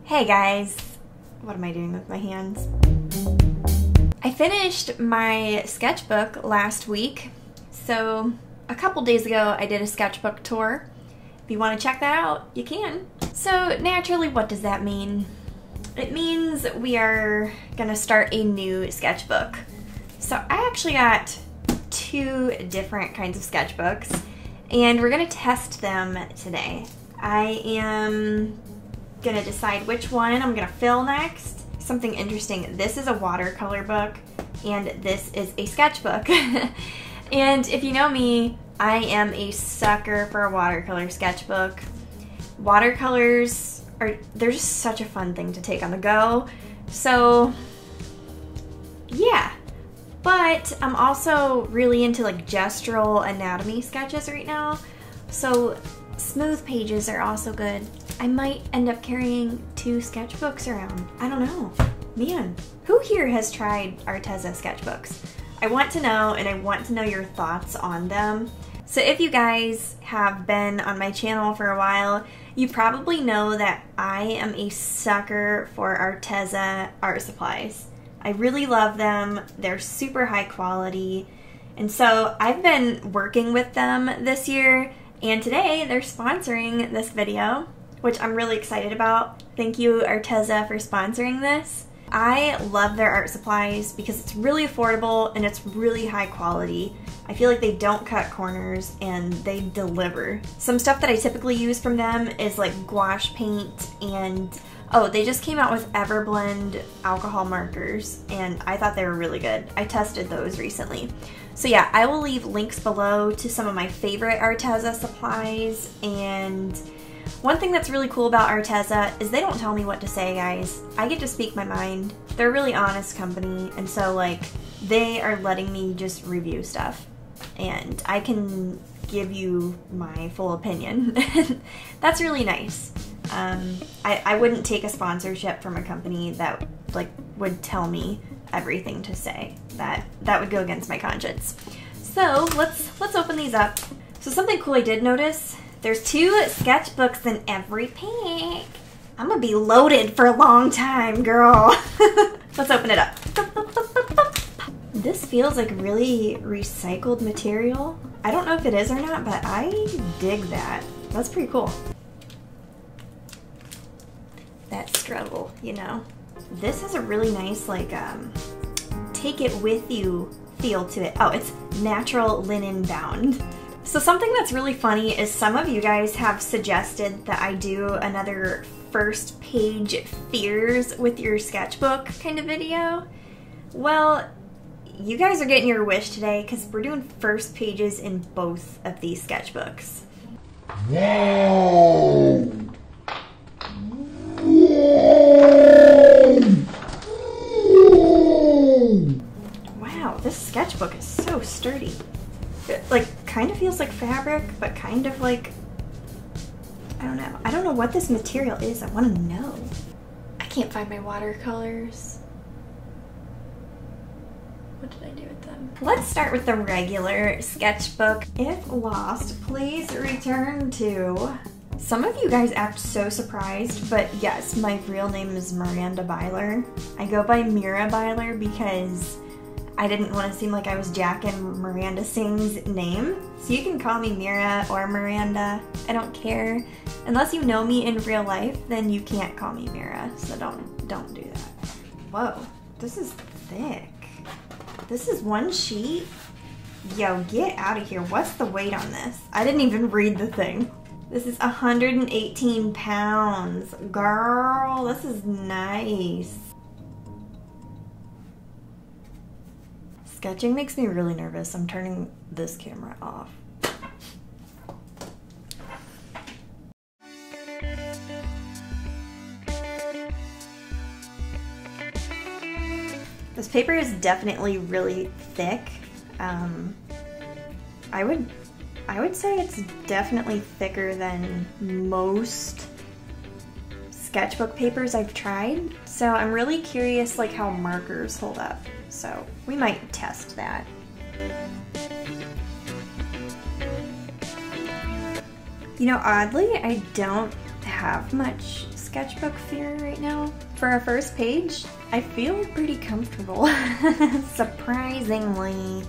Hey guys, what am I doing with my hands? I finished my sketchbook last week, so a couple days ago I did a sketchbook tour. If you want to check that out, you can. So naturally, what does that mean? It means we are gonna start a new sketchbook. So I actually got two different kinds of sketchbooks and we're gonna test them today. I am gonna decide which one I'm gonna fill next. Something interesting, this is a watercolor book and this is a sketchbook. And if you know me, I am a sucker for a watercolor sketchbook. Watercolors they're just such a fun thing to take on the go. So yeah, but I'm also really into like gestural anatomy sketches right now. So smooth pages are also good. I might end up carrying two sketchbooks around. I don't know. Man, who here has tried Arteza sketchbooks? I want to know, and I want to know your thoughts on them. So if you guys have been on my channel for a while, you probably know that I am a sucker for Arteza art supplies. I really love them. They're super high quality. And so I've been working with them this year, and today they're sponsoring this video, which I'm really excited about. Thank you, Arteza, for sponsoring this. I love their art supplies because it's really affordable and it's really high quality. I feel like they don't cut corners and they deliver. Some stuff that I typically use from them is like gouache paint and, oh, they just came out with Everblend alcohol markers and I thought they were really good. I tested those recently. So yeah, I will leave links below to some of my favorite Arteza supplies. And one thing that's really cool about Arteza is they don't tell me what to say, guys. I get to speak my mind. They're a really honest company, and so like they are letting me just review stuff and I can give you my full opinion. That's really nice. I wouldn't take a sponsorship from a company that like would tell me everything to say. That would go against my conscience. So let's open these up. So something cool I did notice, there's two sketchbooks in every pack. I'm gonna be loaded for a long time, girl. Let's open it up. This feels like really recycled material. I don't know if it is or not, but I dig that. That's pretty cool. That struggle, you know. This has a really nice like take it with you feel to it. Oh, it's natural linen bound. So something that's really funny is some of you guys have suggested that I do another first page fears with your sketchbook kind of video. Well, you guys are getting your wish today because we're doing first pages in both of these sketchbooks. Whoa! Wow, this sketchbook is so sturdy. It like kind of feels like fabric, but kind of like, I don't know. I don't know what this material is. I want to know. I can't find my watercolors. What did I do with them? Let's start with the regular sketchbook. If lost, please return to. Some of you guys act so surprised, but yes, my real name is Byler. I go by Mira Byler because I didn't want to seem like I was jacking Miranda Singh's name. So you can call me Mira or Miranda. I don't care. Unless you know me in real life, then you can't call me Mira. So don't do that. Whoa, this is thick. This is one sheet? Yo, get out of here. What's the weight on this? I didn't even read the thing. This is 118 pounds. Girl, this is nice. Sketching makes me really nervous. I'm turning this camera off. This paper is definitely really thick. I would say it's definitely thicker than most sketchbook papers I've tried. So I'm really curious like how markers hold up. So we might test that. You know, oddly, I don't have much sketchbook fear right now. For our first page, I feel pretty comfortable, surprisingly.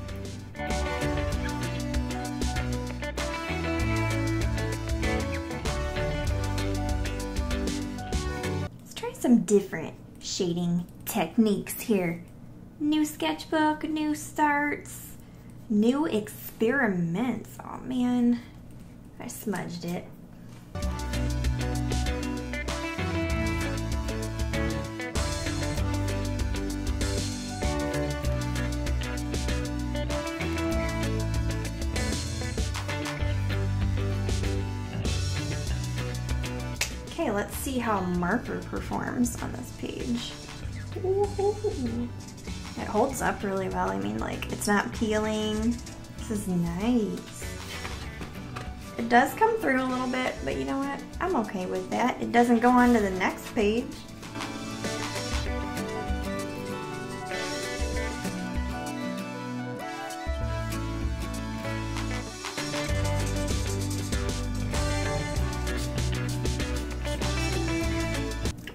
Let's try some different shading techniques here. New sketchbook, new starts, new experiments. Oh man, I smudged it. Okay, let's see how marker performs on this page. Ooh. It holds up really well. I mean, like, it's not peeling. This is nice. It does come through a little bit, but you know what? I'm okay with that. It doesn't go on to the next page.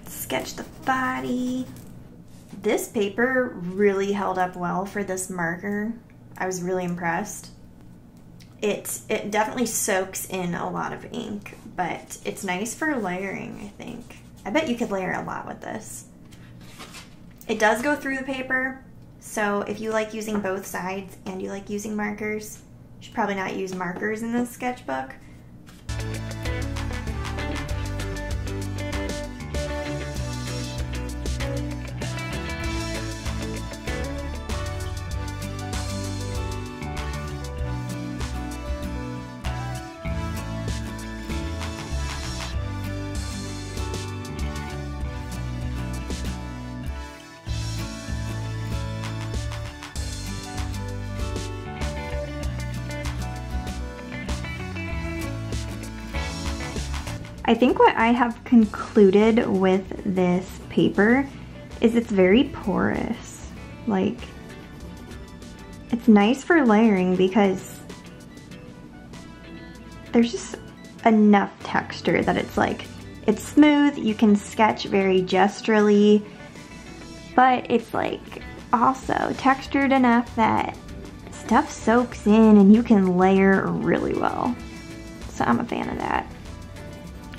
Sketch the body. This paper really held up well for this marker. I was really impressed. It definitely soaks in a lot of ink, but it's nice for layering, I think. I bet you could layer a lot with this. It does go through the paper, so if you like using both sides and you like using markers, you should probably not use markers in this sketchbook. I think what I have concluded with this paper is it's very porous. Like, it's nice for layering because there's just enough texture that it's like, it's smooth, you can sketch very gesturally, but it's like also textured enough that stuff soaks in and you can layer really well. So I'm a fan of that.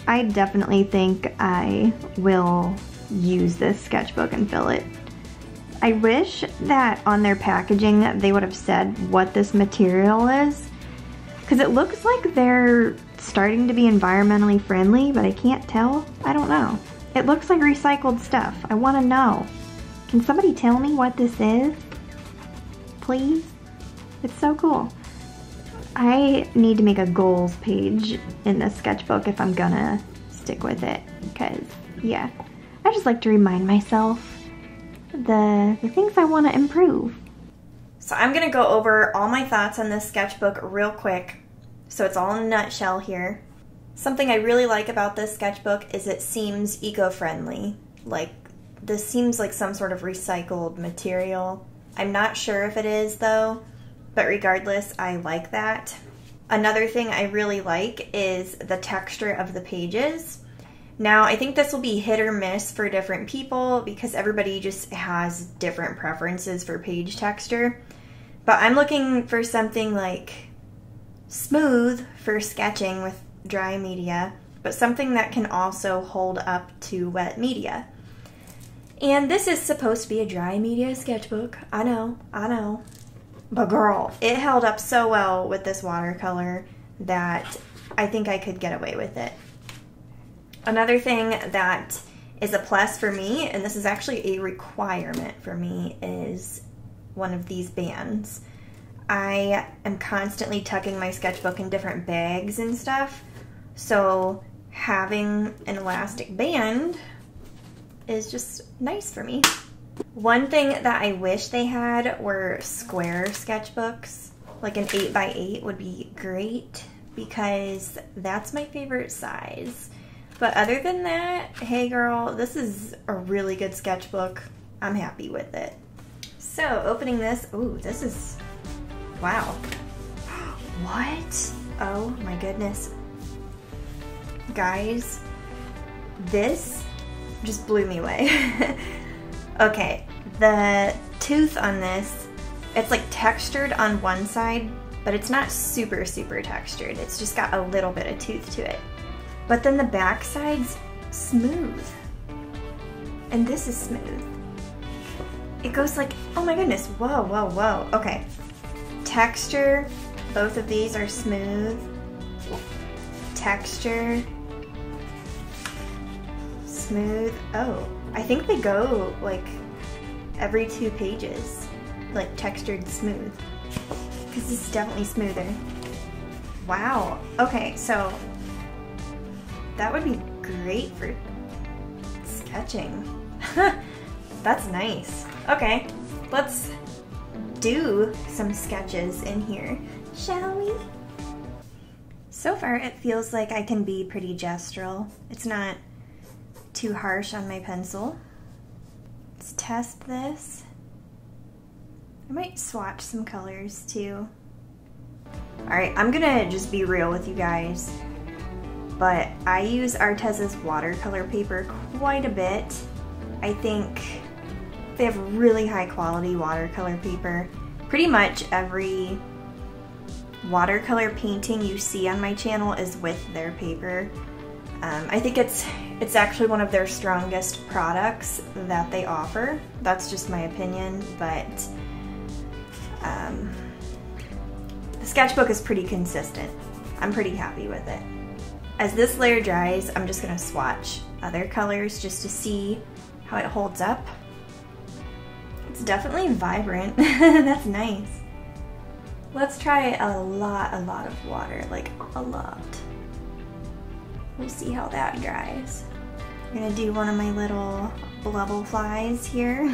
I definitely think I will use this sketchbook and fill it. I wish that on their packaging they would have said what this material is, because it looks like they're starting to be environmentally friendly, but I can't tell. I don't know. It looks like recycled stuff. I want to know. Can somebody tell me what this is? Please? It's so cool. I need to make a goals page in this sketchbook if I'm gonna stick with it, because yeah, I just like to remind myself the things I want to improve. So I'm gonna go over all my thoughts on this sketchbook real quick, so it's all in a nutshell here. Something I really like about this sketchbook is it seems eco-friendly. Like, this seems like some sort of recycled material. I'm not sure if it is though, but regardless, I like that. Another thing I really like is the texture of the pages. Now, I think this will be hit or miss for different people because everybody just has different preferences for page texture. But I'm looking for something like smooth for sketching with dry media, but something that can also hold up to wet media. And this is supposed to be a dry media sketchbook. I know. But girl, it held up so well with this watercolor that I think I could get away with it. Another thing that is a plus for me, and this is actually a requirement for me, is one of these bands. I am constantly tucking my sketchbook in different bags and stuff, so having an elastic band is just nice for me. One thing that I wish they had were square sketchbooks. Like an 8x8 would be great because that's my favorite size. But other than that, hey girl, this is a really good sketchbook. I'm happy with it. So opening this, ooh, this is, wow. What? Oh my goodness. Guys, This just blew me away. Okay, the tooth on this, it's like textured on one side, but it's not super textured. It's just got a little bit of tooth to it. But then the back side's smooth. And this is smooth. It goes like, oh my goodness, whoa, whoa, whoa. Okay, texture, both of these are smooth. Texture, smooth. Oh, I think they go like every 2 pages, like textured smooth. Because this is definitely smoother. Wow, okay, so that would be great for sketching. That's nice. Okay, let's do some sketches in here, shall we? So far it feels like I can be pretty gestural. It's not too harsh on my pencil. Let's test this. I might swatch some colors too. Alright, I'm gonna just be real with you guys, but I use Arteza's watercolor paper quite a bit. I think they have really high quality watercolor paper. Pretty much every watercolor painting you see on my channel is with their paper. I think it's actually one of their strongest products that they offer. That's just my opinion, but the sketchbook is pretty consistent. I'm pretty happy with it. As this layer dries, I'm just gonna swatch other colors just to see how it holds up. It's definitely vibrant. That's nice. Let's try a lot of water, like a lot. We'll see how that dries. I'm gonna do one of my little blubble flies here.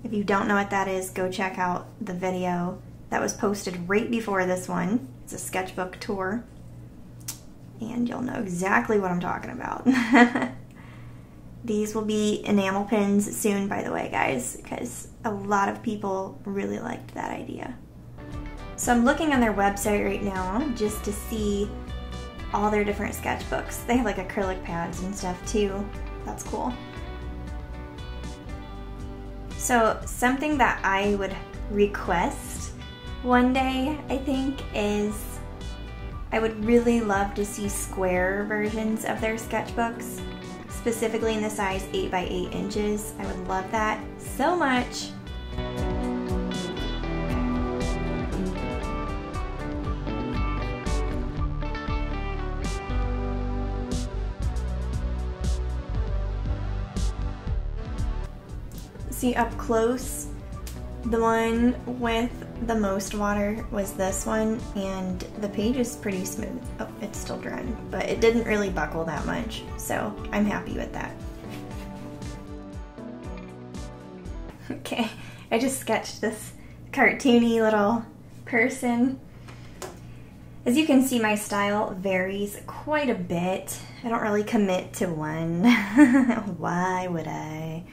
If you don't know what that is, go check out the video that was posted right before this one. It's a sketchbook tour, and you'll know exactly what I'm talking about. These will be enamel pins soon, by the way, guys, because a lot of people really liked that idea. So I'm looking on their website right now just to see all their different sketchbooks. They have like acrylic pads and stuff too. That's cool. So something that I would request one day, I think, is I would really love to see square versions of their sketchbooks, specifically in the size 8 by 8 inches. I would love that so much. See, up close, the one with the most water was this one, and the page is pretty smooth. Oh, it's still drying, but it didn't really buckle that much, so I'm happy with that. Okay, I just sketched this cartoony little person. As you can see, my style varies quite a bit. I don't really commit to one. Why would I?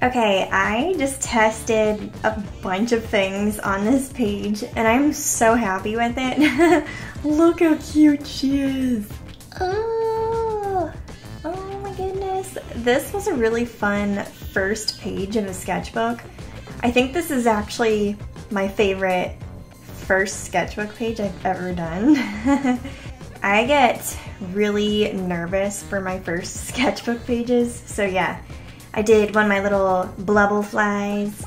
Okay, I just tested a bunch of things on this page and I'm so happy with it. Look how cute she is. Oh my goodness. This was a really fun first page of a sketchbook. I think this is actually my favorite first sketchbook page I've ever done. I get really nervous for my first sketchbook pages, so yeah. I did one of my little blubble flies,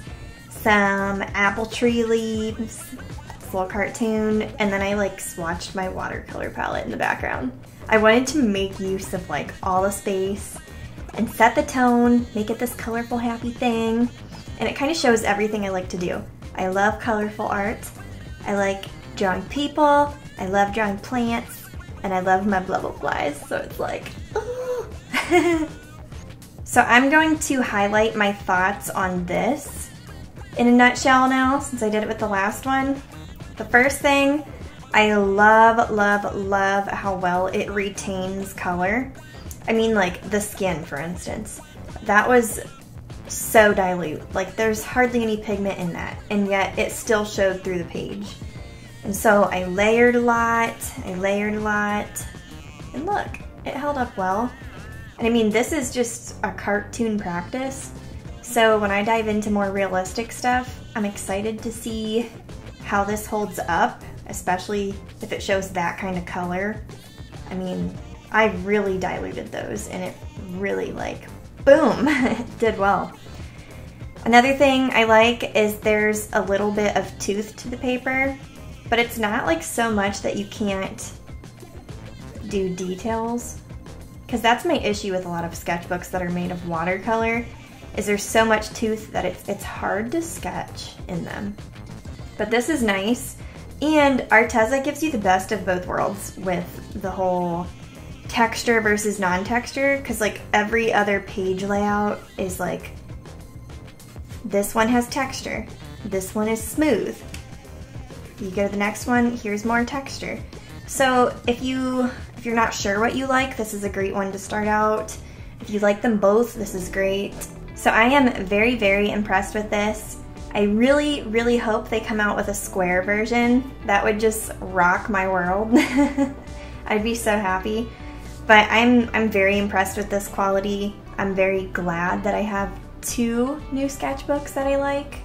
some apple tree leaves, this little cartoon, and then I like swatched my watercolor palette in the background. I wanted to make use of like all the space and set the tone, make it this colorful, happy thing, and it kind of shows everything I like to do. I love colorful art, I like drawing people, I love drawing plants, and I love my blubble flies, so it's like, ooh. So I'm going to highlight my thoughts on this in a nutshell now, since I did it with the last one. The first thing, I love, love, love how well it retains color. I mean, like the skin, for instance. That was so dilute. Like there's hardly any pigment in that, and yet it still showed through the page. And so I layered a lot, and look, it held up well. And I mean, this is just a cartoon practice, so when I dive into more realistic stuff, I'm excited to see how this holds up, especially if it shows that kind of color. I mean, I really diluted those, and it really, like, boom, did well. Another thing I like is there's a little bit of tooth to the paper, but it's not like so much that you can't do details. Because that's my issue with a lot of sketchbooks that are made of watercolor, is there's so much tooth that it's hard to sketch in them. But this is nice, and Arteza gives you the best of both worlds with the whole texture versus non-texture, because like every other page layout is like, this one has texture, this one is smooth. You go to the next one, here's more texture. So if you're not sure what you like, this is a great one to start out. If you like them both, this is great. So I am very, very impressed with this. I really, really hope they come out with a square version. That would just rock my world. I'd be so happy. But I'm very impressed with this quality. I'm very glad that I have 2 new sketchbooks that I like.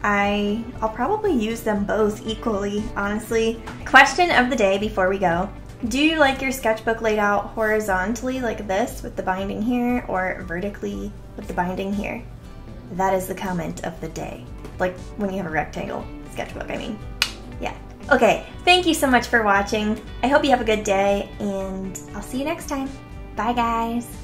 I'll probably use them both equally, honestly. Question of the day before we go. Do you like your sketchbook laid out horizontally like this with the binding here, or vertically with the binding here? That is the comment of the day. Like when you have a rectangle sketchbook, I mean. Yeah. Okay, thank you so much for watching. I hope you have a good day, and I'll see you next time. Bye, guys.